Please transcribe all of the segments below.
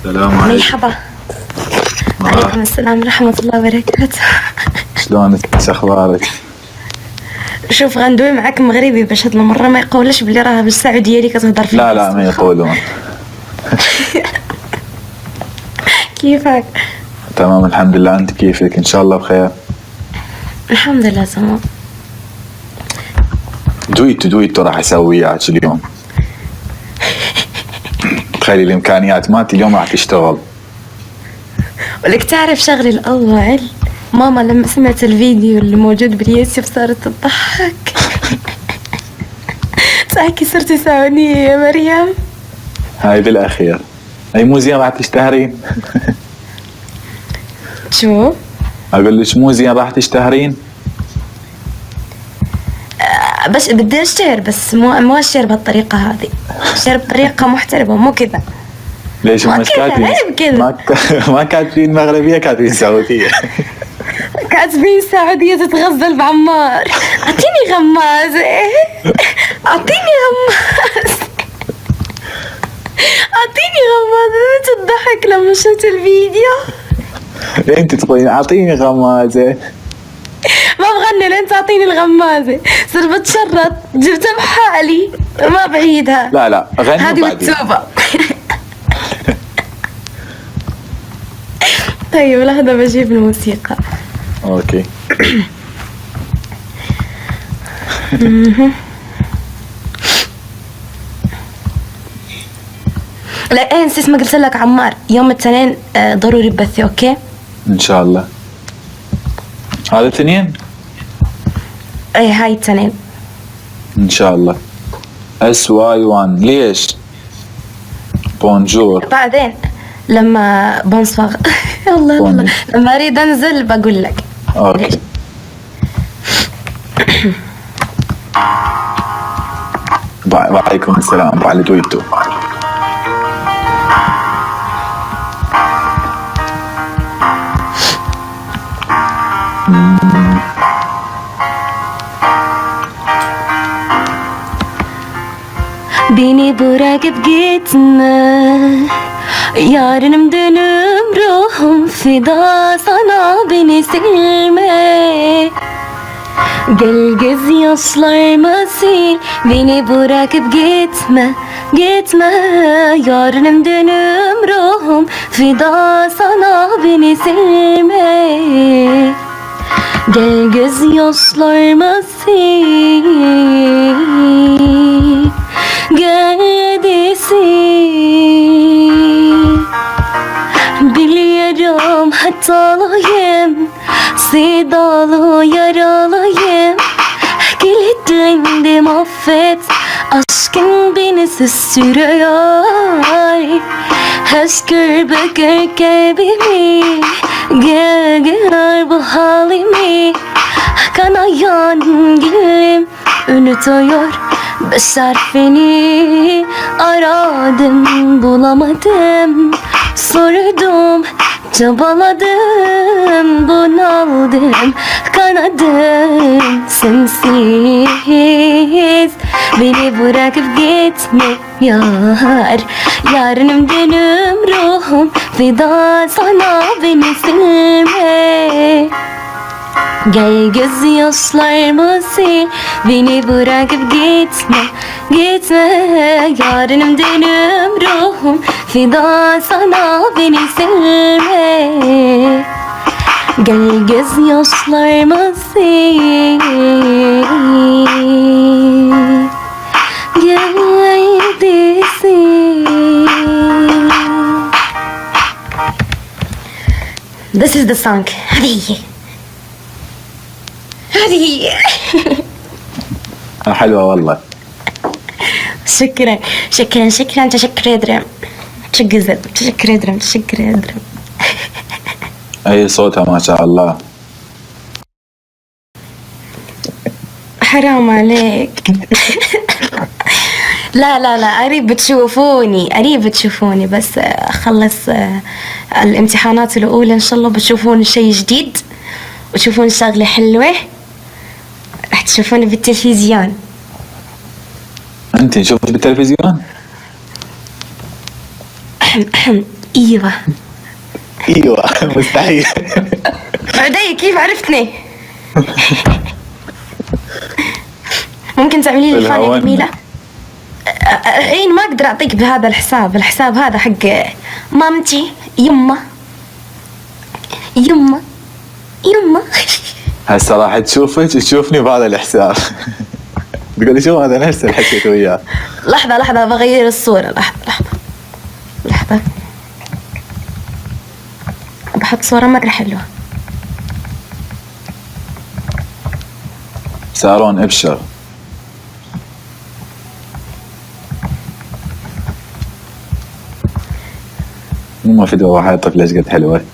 السلام عليكم. مرحبا. وعليكم السلام ورحمة الله وبركاته. شلونك؟ ايش اخبارك؟ شوف غندوي معاك مغربي باش هاد المرة ما يقولش بلي راه بالسعودية اللي كتهضر فيه. لا ما يقولون. كيفك؟ تمام الحمد لله، انت كيفك؟ ان شاء الله بخير. الحمد لله تمام. دويتو راح اسوي وياك اليوم. تخيلي الامكانيات مالتي اليوم راح تشتغل. ولك تعرف شغلي الأول، ماما لما سمعت الفيديو اللي موجود باليوتيوب صارت تضحك. تحكي صرتي سعودية يا مريم. هاي بالاخير، هاي مو زين راح تشتهرين. شو؟ اقول لك مو زين راح تشتهرين. بس بدي اشتهر، بس مو اشتهر بهالطريقة هذه، اشتهر بطريقة محترمة مو كذا. ليش ما مش كذا، كاتبين؟ عيب كذا. ما كاتبين مغربية، كاتبين سعودية. كاتبين سعودية تتغزل بعمار. اعطيني غمازة، اعطيني غمازة، اعطيني غمازة. تضحك لما شفت الفيديو. انت تقولين اعطيني غمازة. ما بغني لين تعطيني الغمازة. صرت بتشرط جبتها بحالي، ما بعيدها. لا غني هذه بعدين. مكتوبة. طيب لحظة بجيب الموسيقى. اوكي. لا ايه نسيت ما قلت لك عمار، يوم الاثنين ضروري بثي. اوكي ان شاء الله. هذا اثنين؟ ايه هاي الاثنين ان شاء الله. SY1. ليش؟ بونجور. بعدين لما بنصفغ. والله لما اريد انزل بقول لك. اوكي. وعليكم السلام. بعد دويتو. Beni bırakıp gitme, yarınım dönüm ruhum fida sana, beni silme. Gel gözyaşlarımı sil, beni bırakıp gitme, gitme. Yarınım dönüm ruhum fida sana, beni silme. Gel gözyaşlarımı sil, gel desin. Biliyorum hatalıyım, sevdalı yaralıyım. Kilitlendim affet, aşkın beni susturuyor. Özgür bıkır kalbimi, gel gör bu halimi. Kanayan gülüm unutuyor beş harfini. Aradım bulamadım, sordum çabaladım, bunaldım, kanadım sensiz. Beni bırakıp gitme yar, yarınım dönüm ruhum fida sana, beni silme. Gel gözyaşlarımı sil, beni bırakıp gitme, gitme. Yarınım dönüm ruhum fida sana, beni silme. Gel gözyaşlarımı sil, gel desin. This is the song. هذه هذه. حلوة والله. شكرا شكرا شكرا. تشكر ederim. Çok güzel. Teşekkür ederim. Teşekkür ederim. اي صوتها ما شاء الله. حرام عليك. لا قريب بتشوفوني بس اخلص الامتحانات الاولى ان شاء الله بتشوفون شيء جديد وتشوفون شغلة حلوة. راح تشوفوني بالتلفزيون. انت شفت بالتلفزيون؟ ايوه. ايوه مستحيل. عدي كيف عرفتني؟ ممكن تعملي لي الفانية بالهون. جميلة؟ اي ما اقدر اعطيك بهذا الحساب هذا حق مامتي. يمه يمه يمه. هسه راح تشوفني بهذا الحساب. تقولي شو هذا نفس اللي حكيت وياه. لحظة بغير الصورة. لحظة بحط صورة مرة حلوة. سارون ابشر. مو فيديو راح يطلع ليش قد حلوة.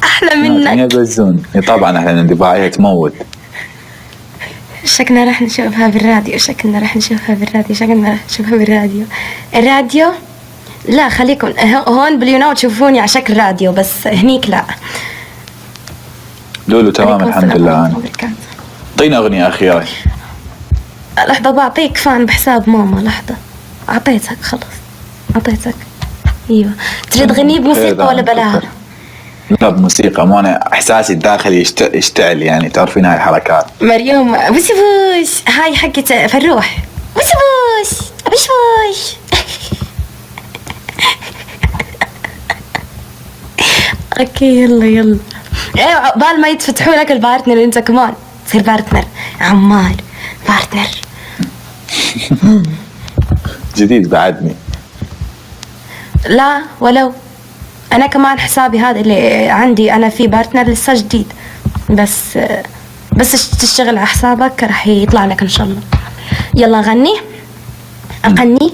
أحلى هي منك. بزون طبعا احنا انطباعية تموت. شكلنا راح نشوفها بالراديو. الراديو لا خليكم هون باليونان تشوفوني على شكل راديو، بس هنيك لا. لولو تمام عليكم الحمد السلام لله. ورحمة أنا الله وبركاته. اعطينا اغنية اخيرة. لحظة بعطيك فان بحساب ماما. لحظة أعطيتك خلص. أيوة تريد تغني بموسيقى ولا بلاها؟ لا بموسيقى، مو انا احساسي الداخلي يشتعل يعني، تعرفين هاي الحركات. مريم بوسي بوش هاي حقت فروح. بوسي بوش. اوكي يلا ايوه بال ما يتفتحوا لك البارتنر انت كمان تصير بارتنر عمال بارتنر. جديد بعدني. لا ولو انا كمان حسابي هذا اللي عندي انا في بارتنر لسه جديد، بس تشتغل على حسابك راح يطلع لك ان شاء الله. يلا غني. اغني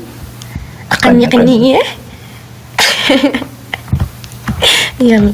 يلا.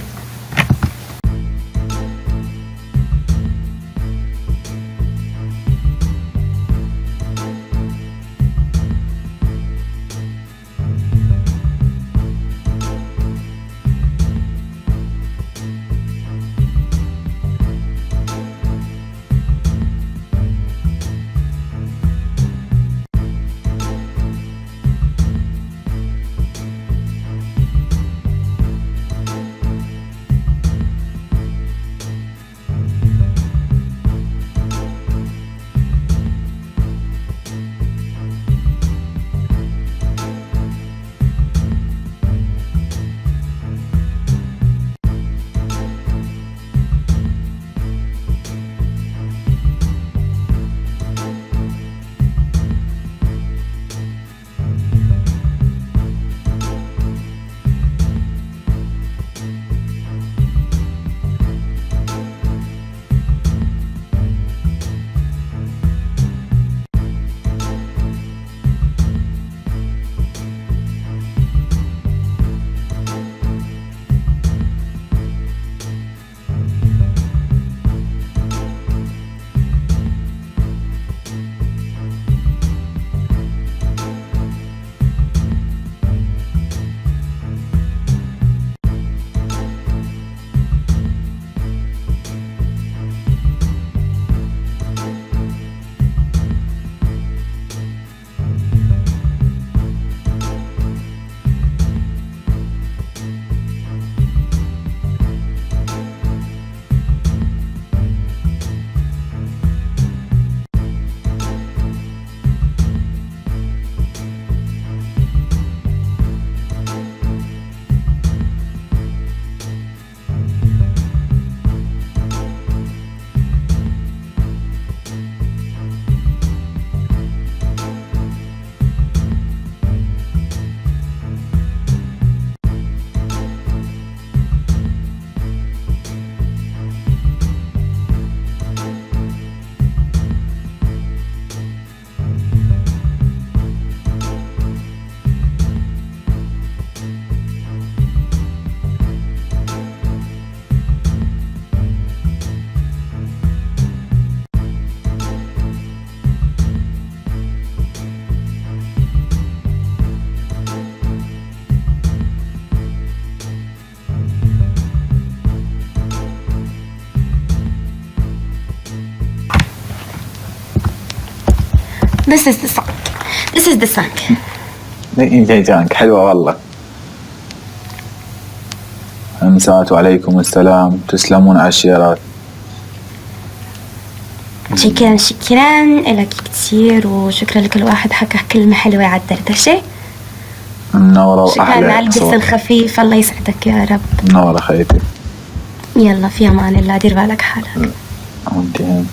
This is the song. جانك حلوة والله. أمسات وعليكم السلام، تسلمون على الشيرات. شكرا لك كتير، وشكرا لكل واحد حكى كلمة حلوة على الدردشة. منورة شكرا وأحلى على القصة الخفيف، الله يسعدك يا رب. منورة خيتي. يلا في أمان الله، دير بالك حالك. ودي